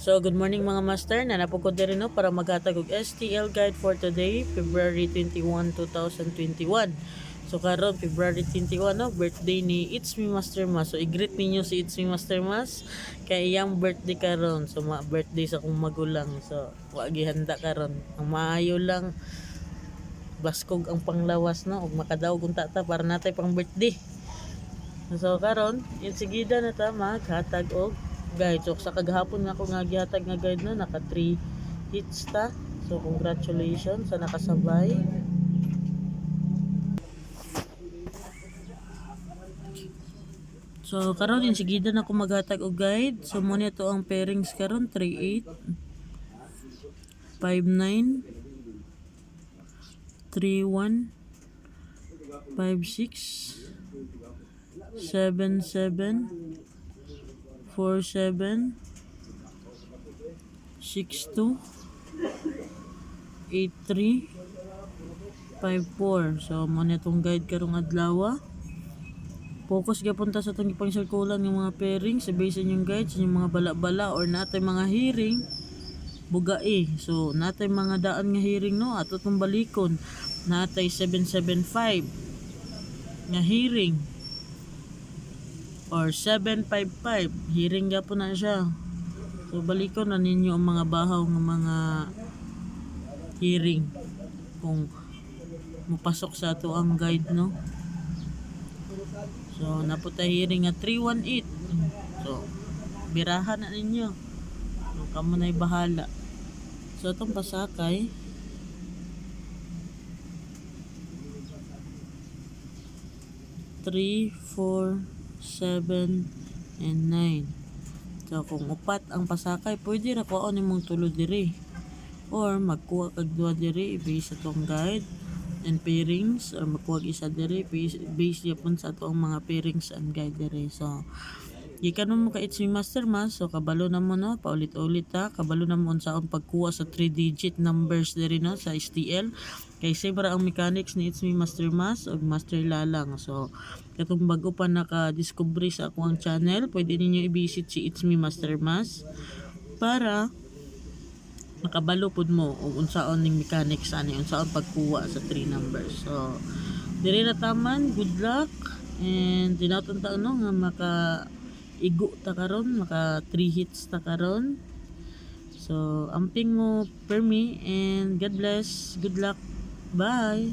So, good morning mga master. Nanapog ko din no para maghatag og STL guide for today, February 21, 2021. So, karon February 21, no, birthday ni It's Me Master Mas. So, i-greet ninyo si It's Me Master Mas kay iyang birthday karon. So, birthday sa kong magulang. So, wag gihanda karon. Ang maayo lang baskog ang panglawas no ug makadaog unta ta para natay pang birthday. So karon, insigida na ta maghatag og guide. So sa kagahapon nga ako nga gihatag nga guide na naka 3 hits ta. So congratulations sa nakasabay. So karon insigida na ako maghatag og guide. So mo to ang pairings karon 38 59 31 56 77 47 62 83 54. So mo na itong guide karong adlaw. Focus gyapon ta sa itong ipangsirkulan ng mga pairing sa base yung guide sa yung mga bala-bala or natay mga hearing bugai. So natay mga daan nga hearing no ato itong balikon natay 775 nga hearing or 755 hearing gyapon na siya. So balikon na ninyo ang mga bahaw ng mga hearing kung mupasok sa ato ang guide no. So naputa hearing nga 318. So birahan na ninyo. So, kamo na'y bahala. So itong pasakay 3, 4, 7, and 9. So kung upat ang pasakay, pwede ra kuha nimong tulo diri. Or magkuha kag duha diri base sa tong guide and pairings, or magkuha isa diri base yapon sa atong mga pairings and guide diri. So gikan mo ka It's Me Master Mas, so kabalo na mo no, paulit-ulit ha, kabalo na mo unsaon pagkuha sa 3-digit numbers diri no sa STL. Kay sebra ang mechanics ni It's Me Master Mas o Master Lalang. So katong bago pa naka-discover sa akong channel, pwede ninyo i-visit si It's Me Master Mas para makabalo pud mo og unsaon ning mechanics ani unsaon pagkuha sa 3 numbers. So diri na taman, good luck and dinawton ta no nga maka igo ta karon, maka 3 hits ta karon. So amping mo per me and God bless, good luck, bye.